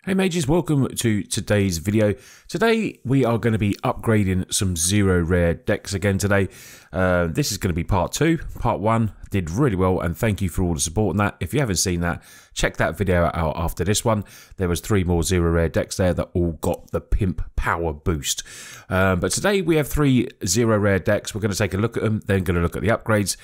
Hey mages, welcome to today's video. Today we are going to be upgrading some zero rare decks again today. This is going to be part 2. Part 1 did really well and thank you for all the support on that. If you haven't seen that, check that video out after this one. There was 3 more zero rare decks there that all got the pimp power boost. But today we have 3 zero rare decks. We're going to take a look at them, then going to look at the upgrades.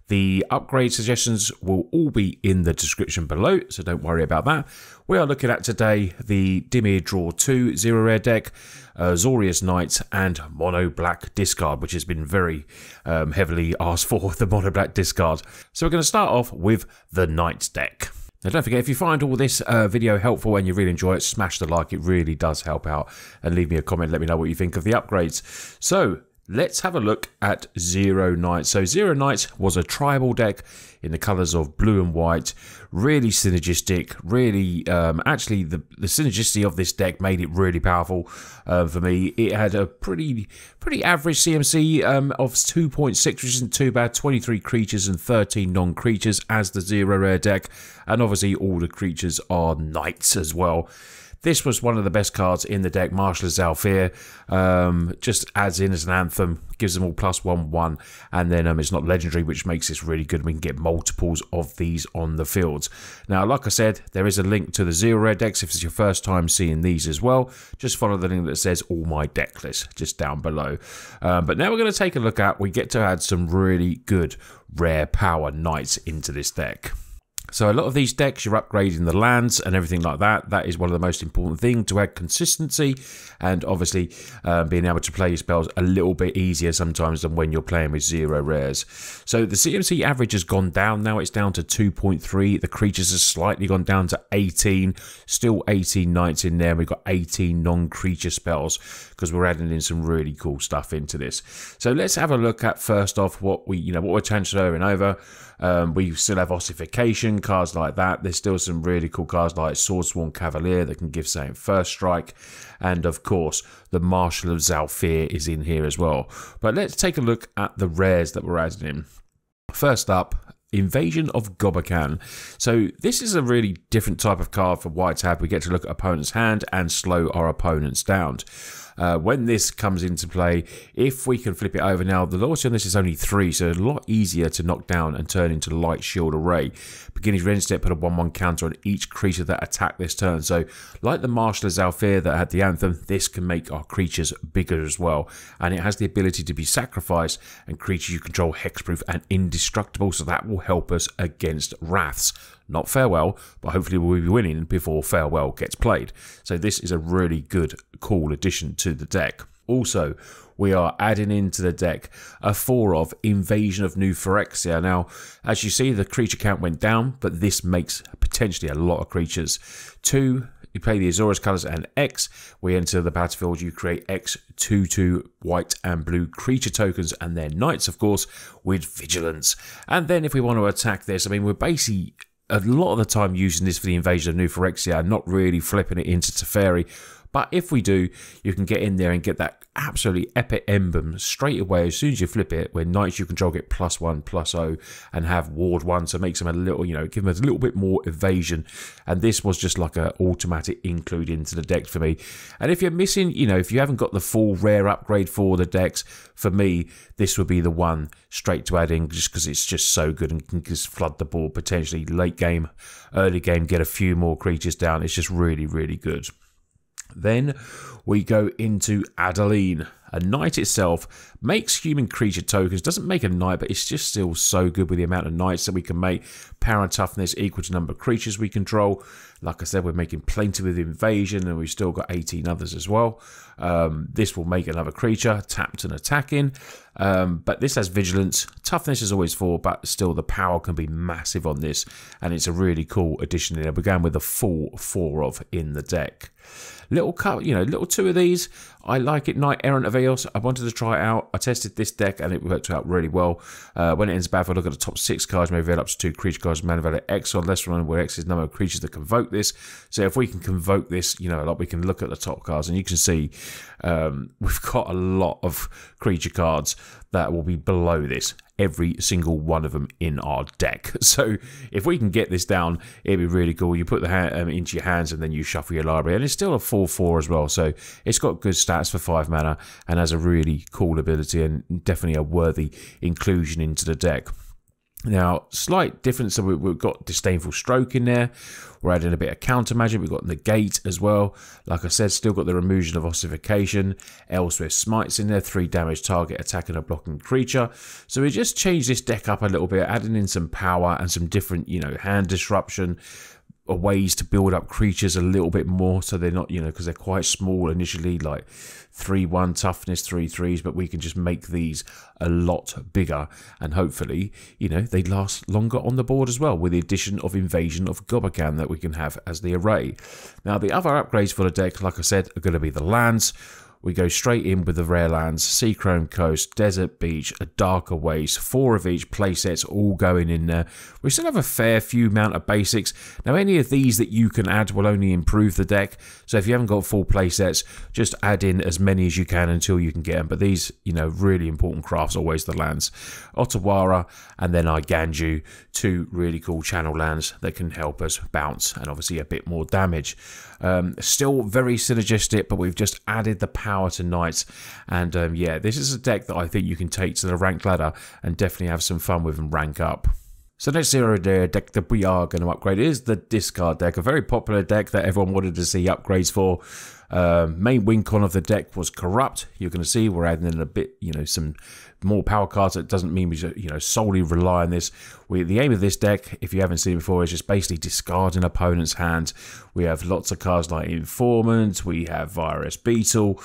The upgrade suggestions will all be in the description below, so don't worry about that. We are looking at today the Dimir Draw 2 zero rare deck, Azorius Knight, and Mono Black Discard, which has been very heavily asked for, the Mono Black Discard. So we're going to start off with the Knight deck. Now don't forget, if you find all this video helpful and you really enjoy it, smash the like, it really does help out, and leave me a comment, let me know what you think of the upgrades. So, let's have a look at Zero Knight. So Zero Knight was a tribal deck in the colours of blue and white. Really synergistic. Really, actually, the synergisty of this deck made it really powerful for me. It had a pretty average CMC of 2.6, which isn't too bad. 23 creatures and 13 non-creatures as the Zero Rare deck. And obviously, all the creatures are knights as well. This was one of the best cards in the deck, Marshal of Zhalfir. Just adds in as an anthem, gives them all +1/1, and then it's not legendary, which makes this really good. We can get multiples of these on the fields. Now, like I said, there is a link to the zero rare decks if it's your first time seeing these as well. Just follow the link that says all my deck list just down below. But now we're going to take a look at, we get to add some really good rare power knights into this deck. So a lot of these decks, you're upgrading the lands and everything like that. That is one of the most important things, to add consistency and obviously being able to play your spells a little bit easier sometimes than when you're playing with zero rares. So the CMC average has gone down now. It's down to 2.3. The creatures have slightly gone down to 18. Still 18 knights in there. We've got 18 non-creature spells because we're adding in some really cool stuff into this. So let's have a look at first off what we're transferring over. We still have ossification, cards like that. There's still some really cool cards like Swordsworn Cavalier that can give something first strike. And of course, the Marshal of Zhalfir is in here as well. But let's take a look at the rares that we're adding in. First up, Invasion of Gobokan. So this is a really different type of card for white tab. We get to look at opponent's hand and slow our opponents down. When this comes into play, if we can flip it over now, the loyalty on this is only 3, so a lot easier to knock down and turn into Light Shield Array. Beginner's Ready Step, put a 1/1 counter on each creature that attack this turn. So, like the Marshal of Zhalfir that had the anthem, this can make our creatures bigger as well. And it has the ability to be sacrificed, and creatures you control hexproof and indestructible, so that will help us against wraths. Not Farewell, but hopefully we'll be winning before Farewell gets played. So this is a really good, cool addition to the deck. Also, we are adding into the deck a 4 of Invasion of New Phyrexia. Now, as you see, the creature count went down, but this makes potentially a lot of creatures. 2, you play the Azorius colours, and X, we enter the battlefield, you create X 2/2 white and blue creature tokens, and they're knights, of course, with vigilance. And then if we want to attack this, I mean, we're basically a lot of the time using this for the Invasion of New Phyrexia and not really flipping it into Teferi. But if we do, you can get in there and get that absolutely epic emblem straight away as soon as you flip it, where knights you control get +1/+0 and have ward 1, so it makes them a little, give them a little bit more evasion. And this was just like an automatic include into the deck for me. And if you're missing, if you haven't got the full rare upgrade for the decks, for me, this would be the one straight to add in, just because it's just so good and can just flood the board potentially late game, early game, get a few more creatures down. It's just really, really good. Then we go into Adeline. A knight itself makes human creature tokens. Doesn't make a knight, but it's just still so good with the amount of knights that we can make. Power and toughness equal to number of creatures we control. Like I said, we're making plenty with invasion, and we've still got 18 others as well. This will make another creature tapped and attacking. But this has vigilance. Toughness is always 4, but still the power can be massive on this, and it's a really cool addition. We're going with a full 4 of in the deck. Little 2 of these. I like it. Knight Errant of Eos. I wanted to try it out. I tested this deck and it worked out really well. When it ends battle, look at the top 6 cards, maybe up to 2 creature cards, mana value X or less one, where X is the number of creatures that convoke this. So if we can convoke this, we can look at the top cards and you can see we've got a lot of creature cards that will be below this. every single one of them in our deck. So if we can get this down, it'd be really cool. You put the hand into your hands and then you shuffle your library, and it's still a 4/4 as well. So it's got good stats for 5 mana and has a really cool ability and definitely a worthy inclusion into the deck. Now, slight difference, so we've got Disdainful Stroke in there. We're adding a bit of counter magic. We've got Negate as well. Like I said, still got the removal of Ossification. Elsewhere Smites in there, 3 damage target, attacking a blocking creature. So we just changed this deck up a little bit, adding in some power and some different, hand disruption, ways to build up creatures a little bit more, so they're not, because they're quite small initially, like 3/1 toughness, 3/3s, but we can just make these a lot bigger, and hopefully, they last longer on the board as well, with the addition of Invasion of Gobokan that we can have as the array. Now, the other upgrades for the deck, like I said, are going to be the lands. We go straight in with the rare lands, Seachrome Coast, Desert Beach, a Darker Waste, 4 of each playsets all going in there. We still have a fair few amount of basics. Now, any of these that you can add will only improve the deck. So if you haven't got full playsets, just add in as many as you can until you can get them. But these, really important crafts, always the lands. Otawara and then Iganju, 2 really cool channel lands that can help us bounce and obviously a bit more damage. Still very synergistic, but we've just added the power to knights, and yeah, this is a deck that I think you can take to the ranked ladder and definitely have some fun with and rank up. So next zero deck that we are going to upgrade is the discard deck, a very popular deck that everyone wanted to see upgrades for. Main win con of the deck was Corrupt. You're going to see we're adding in a bit, some more power cards. It doesn't mean we solely rely on this. The aim of this deck, if you haven't seen it before, is just basically discard an opponent's hand. We have lots of cards like Informant. We have Virus Beetle.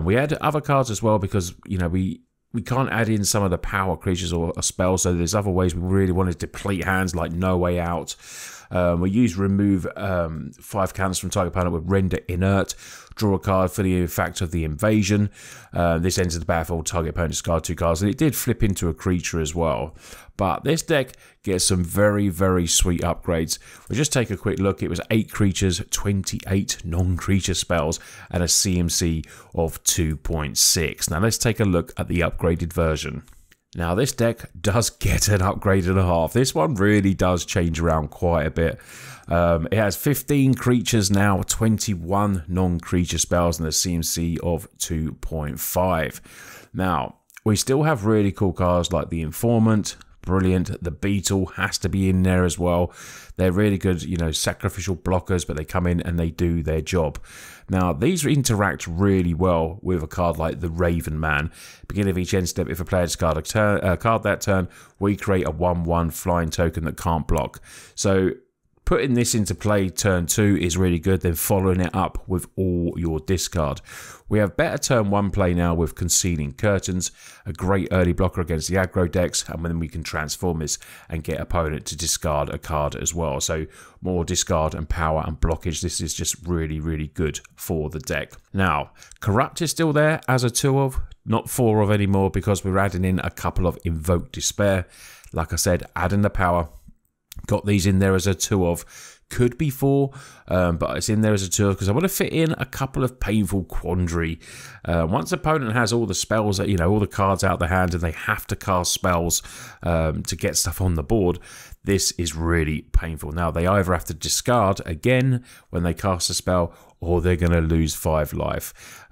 We add other cards as well because we can't add in some of the power creatures or spells, so there's other ways we really want to deplete hands, like No Way Out. We use remove 5 counters from target opponent with Render Inert. Draw a card for the effect of the invasion. This enters the battlefield, target opponent discard 2 cards, and it did flip into a creature as well. But this deck gets some very, very sweet upgrades. We'll just take a quick look. It was 8 creatures, 28 non-creature spells, and a CMC of 2.6. Now let's take a look at the upgraded version. Now this deck does get an upgrade and a half. This one really does change around quite a bit. It has 15 creatures now, 21 non-creature spells, and a CMC of 2.5. Now, we still have really cool cards like the Informant, brilliant. The Beetle has to be in there as well. They're really good, sacrificial blockers, but they come in and they do their job. Now, these interact really well with a card like the Raven Man. Beginning of each end step, if a player discards a card that turn, we create a 1/1 flying token that can't block. So putting this into play turn 2 is really good, then following it up with all your discard. We have better turn 1 play now with Concealing Curtains, a great early blocker against the aggro decks, and then we can transform this and get opponent to discard a card as well. So more discard and power and blockage. This is just really, really good for the deck. Now, Corrupt is still there as a 2 of, not 4 of anymore, because we're adding in a couple of Invoke Despair. Like I said, adding the power. Got these in there as a 2 of, could be 4, but it's in there as a 2 of because I want to fit in a couple of Painful Quandary. Once opponent has all the spells, all the cards out of the hand, and they have to cast spells to get stuff on the board, this is really painful. Now, they either have to discard again when they cast a spell, or they're going to lose 5 life.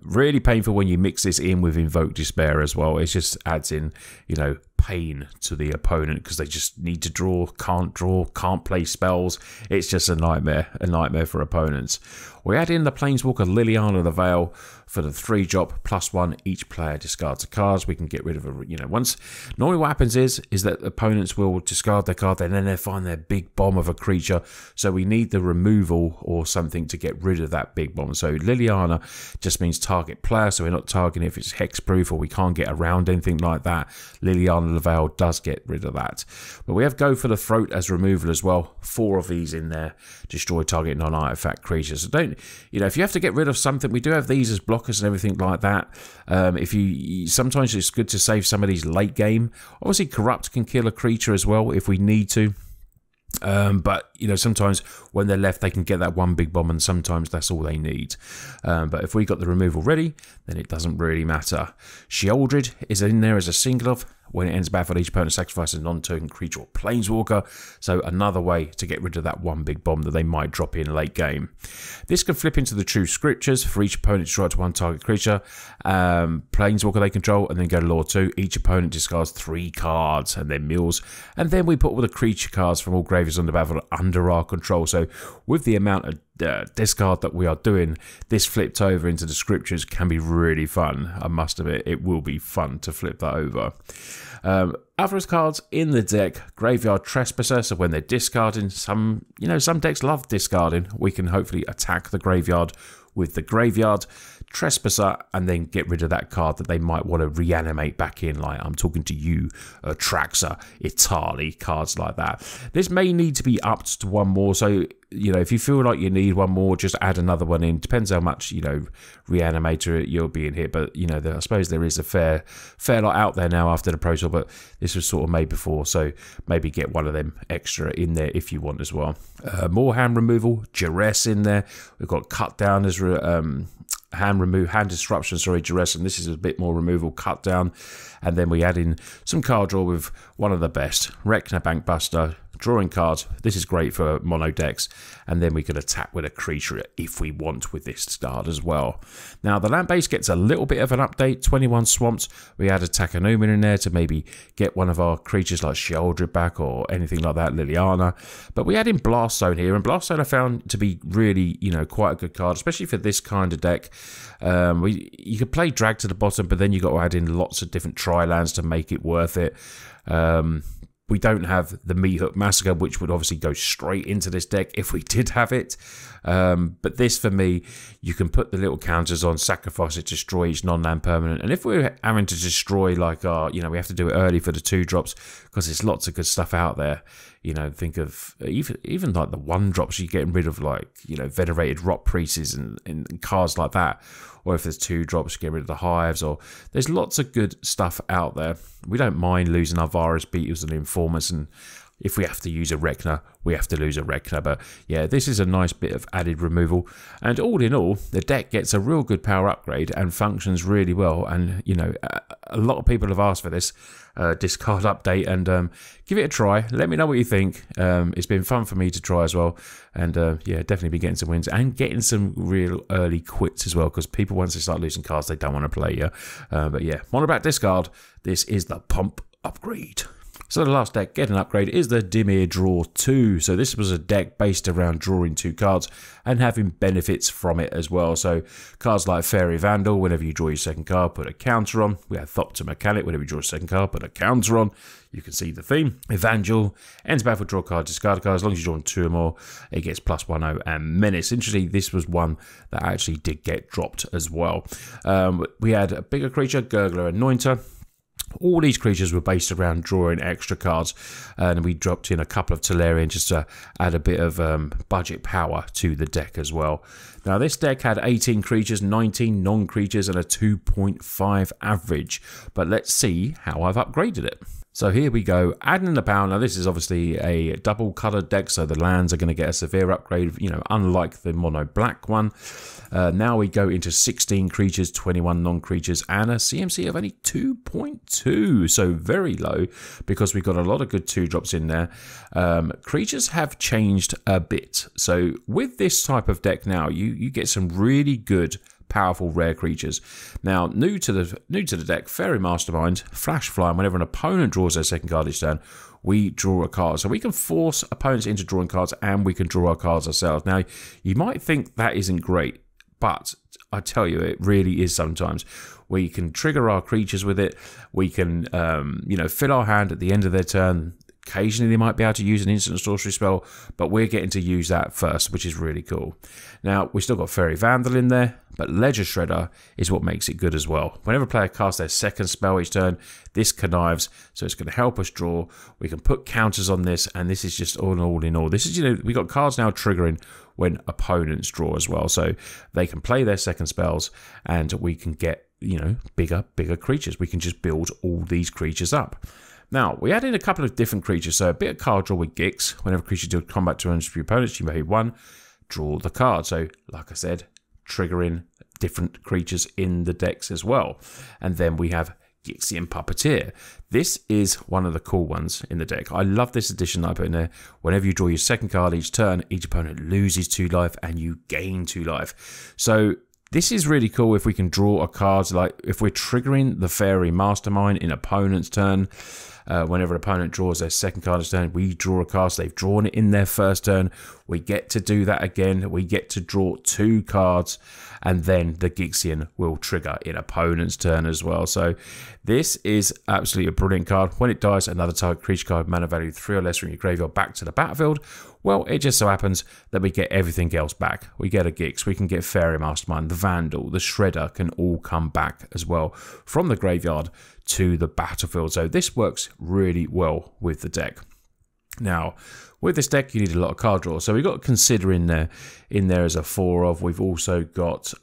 Really painful when you mix this in with Invoke Despair as well. It just adds in, pain to the opponent because they just need to draw, can't play spells. It's just a nightmare for opponents. We add in the Planeswalker Liliana the Veil for the 3-drop +1. Each player discards a card. We can get rid of a, once. Normally what happens is that opponents will discard their card, and then they find their big bomb of a creature. So we need the removal or something to get rid of that big bomb. So Liliana just means target player, so we're not targeting if it's hexproof or we can't get around anything like that. Liliana the Veil does get rid of that. But we have Go for the Throat as removal as well. 4 of these in there. Destroy target non-artifact creatures. So don't, if you have to get rid of something, we do have these as blockers and everything like that. Sometimes it's good to save some of these late game. Obviously, Corrupt can kill a creature as well if we need to. But sometimes when they're left, they can get that one big bomb, and sometimes that's all they need. But if we got the removal ready, then it doesn't really matter. Sheoldred is in there as a single of. When it ends battle, each opponent sacrifices a non-token creature or planeswalker. So another way to get rid of that one big bomb that they might drop in late game. This can flip into the True Scriptures for each opponent to draw to one target creature, planeswalker they control, and then go to Lore 2. Each opponent discards 3 cards and then mills. And then we put all the creature cards from all graveyards on the battlefield under our control. So with the amount of discard that we are doing, this flipped over into the Scriptures can be really fun. I must admit, it will be fun to flip that over. Other cards in the deck, Graveyard Trespasser. So when they're discarding, some decks love discarding. We can hopefully attack the graveyard with the Graveyard Trespasser and then get rid of that card that they might want to reanimate back in. Like I'm talking to you, Traxa, Itali, cards like that. This may need to be upped to one more. So if you feel like you need one more, just add another one in. Depends how much reanimator you'll be in here. But I suppose there is a fair lot out there now after the Pro Tour. But this was sort of made before, so maybe get one of them extra in there if you want as well. More hand removal, Duress in there. We've got Cut Down as hand disruption, Duress, and this is a bit more removal, cut down, and then we add in some card draw with one of the best, Rekna Bankbuster, drawing cards. This is great for mono decks, and then we can attack with a creature if we want with this card as well. Now the land base gets a little bit of an update, 21 swamps. We add a Takanuma in there to maybe get one of our creatures like Sheoldred back or anything like that, Liliana. But we add in Blast Zone here, and Blast Zone I found to be really, quite a good card, especially for this kind of deck. You could play Drag to the bottom, but then you got to add in lots of different tri-lands to make it worth it. We don't have the Meat Hook Massacre, which would obviously go straight into this deck if we did have it. But this, for me, you can put the little counters on, sacrifice it, destroy each non-land permanent. And if we're having to destroy, like, we have to do it early for the 2-drops, because there's lots of good stuff out there. Think of even like the 1-drops, you're getting rid of, like, Venerated Rot Priests and cards like that. Or if there's 2-drops, get rid of the Hives. Or there's lots of good stuff out there. We don't mind losing our Virus Beetles and Informers, and if we have to use a Rekna, we have to lose a Rekna. But yeah, this is a nice bit of added removal. And all in all, the deck gets a real good power upgrade and functions really well. And, a lot of people have asked for this discard update, and give it a try. Let me know what you think. It's been fun for me to try as well. And yeah, definitely be getting some wins and getting some real early quits as well, because people, once they start losing cards, they don't want to play you. But yeah, monoback discard. This is the pump upgrade. So the last deck getting an upgrade is the Dimir Draw 2. So this was a deck based around drawing 2 cards and having benefits from it as well. So cards like Faerie Vandal, whenever you draw your second card, put a counter on. We have Thopter Mechanic, whenever you draw a second card, put a counter on. You can see the theme. Evangel, ends battle, draw a card, discard a card. As long as you draw 2 or more, it gets +1/0 and Menace. Interestingly, this was one that actually did get dropped as well. We had a bigger creature, Gurgler Anointer. All these creatures were based around drawing extra cards, and we dropped in a couple of Tolarian just to add a bit of budget power to the deck as well. Now this deck had 18 creatures, 19 non-creatures, and a 2.5 average, but let's see how I've upgraded it. So here we go, adding the power. Now this is obviously a double coloured deck, so the lands are going to get a severe upgrade, unlike the mono black one. Now we go into 16 creatures, 21 non-creatures, and a CMC of only 2.2, so very low, because we've got a lot of good 2-drops in there. Creatures have changed a bit, so with this type of deck now, you get some really good powerful rare creatures. Now, new to the deck, Faerie Mastermind, Flash Fly, and whenever an opponent draws their second card each turn, we draw a card. So we can force opponents into drawing cards, and we can draw our cards ourselves. Now, you might think that isn't great, but I tell you, it really is sometimes. We can trigger our creatures with it. We can, fill our hand at the end of their turn. Occasionally they might be able to use an instant sorcery spell, but we're getting to use that first, which is really cool. Now, we've still got Faerie Vandal in there, but Ledger Shredder is what makes it good as well. Whenever a player casts their second spell each turn, this connives, so it's going to help us draw. We can put counters on this, and this is just all in all. This is, we got cards now triggering when opponents draw as well, so they can play their second spells, and we can get, bigger creatures. We can just build all these creatures up. Now, we add in a couple of different creatures, so a bit of card draw with Gix. Whenever a creature deals combat to your opponents, you may 1, draw the card. So, like I said, triggering different creatures in the decks as well. And then we have Gixian Puppeteer. This is one of the cool ones in the deck. I love this addition I put in there. Whenever you draw your second card each turn, each opponent loses 2 life and you gain 2 life. So this is really cool if we can draw a card, like if we're triggering the Faerie Mastermind in opponent's turn. Whenever an opponent draws their second card each turn, we draw a card. So they've drawn it in their first turn. We get to do that again. We get to draw 2 cards, and then the Gixian will trigger in opponent's turn as well. So this is absolutely a brilliant card. When it dies, another target creature card, mana value 3 or less from your graveyard back to the battlefield. Well, it just so happens that we get everything else back. We get a Gix, we can get Faerie Mastermind, the Vandal, the Shredder can all come back as well from the graveyard to the battlefield. So this works really well with the deck. Now, with this deck, you need a lot of card draw. So we've got Consider in there as a 4 of. We've also got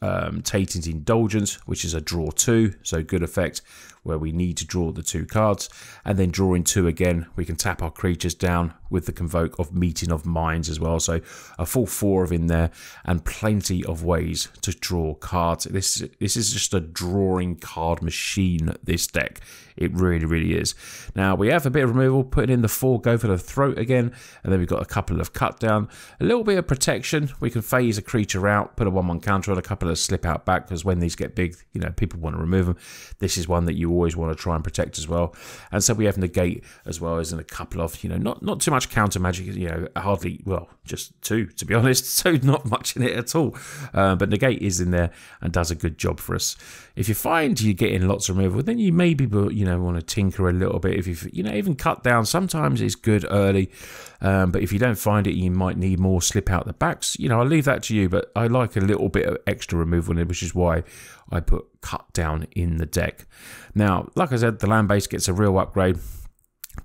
Tainted Indulgence, which is a draw 2, so good effect, where we need to draw the 2 cards. And then drawing 2 again, we can tap our creatures down with the Convoke of Meeting of Minds as well. So a full 4 of in there, and plenty of ways to draw cards. This is just a drawing card machine, this deck. It really, really is. Now, we have a bit of removal, putting in the 4, go for the throat again, and then we've got a couple of cut down, a little bit of protection. We can phase a creature out, put a 1/1 counter on, a couple of slip out back, because when these get big, you know, people want to remove them. This is one that you always want to try and protect as well. And so we have Negate as well as in a couple of, you know, not too much counter magic, you know, hardly, well, just 2 to be honest, so not much in it at all. But Negate is in there and does a good job for us. If you find you're getting lots of removal, then you maybe, you know, want to tinker a little bit. If you know, even cut down, sometimes it's good early. But if you don't find it, you might need more slip out the backs. You know, I'll leave that to you, but I like a little bit of extra removal in it, which is why I put cut down in the deck. Now, like I said, the land base gets a real upgrade.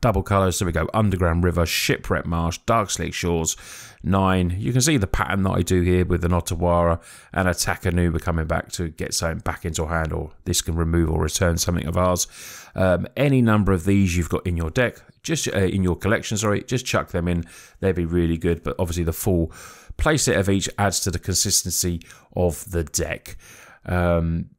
Double colours, so we go Underground River, Shipwreck Marsh, Dark Slick Shores, 9. You can see the pattern that I do here with an Otawara and a Takenuba coming back to get something back into our hand, or this can remove or return something of ours. Any number of these you've got in your deck, just in your collection, sorry, just chuck them in. They'd be really good, but obviously the full playset of each adds to the consistency of the deck.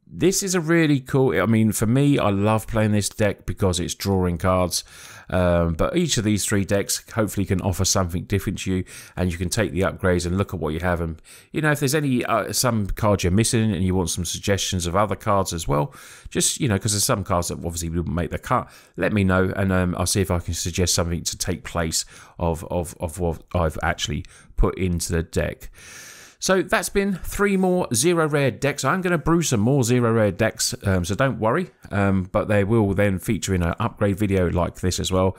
This is a really cool, I mean, for me, I love playing this deck because it's drawing cards. But each of these 3 decks hopefully can offer something different to you, and you can take the upgrades and look at what you have. And, you know, if there's any some cards you're missing and you want some suggestions of other cards as well, just, you know, because there's some cards that obviously wouldn't make the cut, let me know, and I'll see if I can suggest something to take place of what I've actually put into the deck. So that's been 3 more 0 rare decks. I'm going to brew some more 0 rare decks, so don't worry. But they will then feature in an upgrade video like this as well.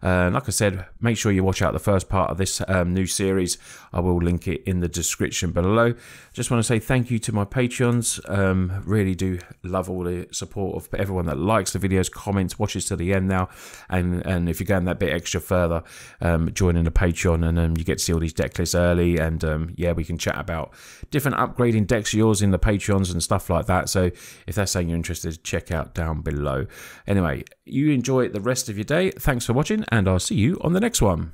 Like I said, make sure you watch out the first part of this new series. I will link it in the description below. Just want to say thank you to my Patreons. Really do love all the support of everyone that likes the videos, comments, watches to the end now. And if you're going that bit extra further, join in the Patreon, and you get to see all these deck lists early. And yeah, we can chat about different upgrading decks of yours in the Patreons and stuff like that. So if that's something you're interested, check out down below. Anyway, you enjoy the rest of your day. Thanks for watching, and I'll see you on the next one.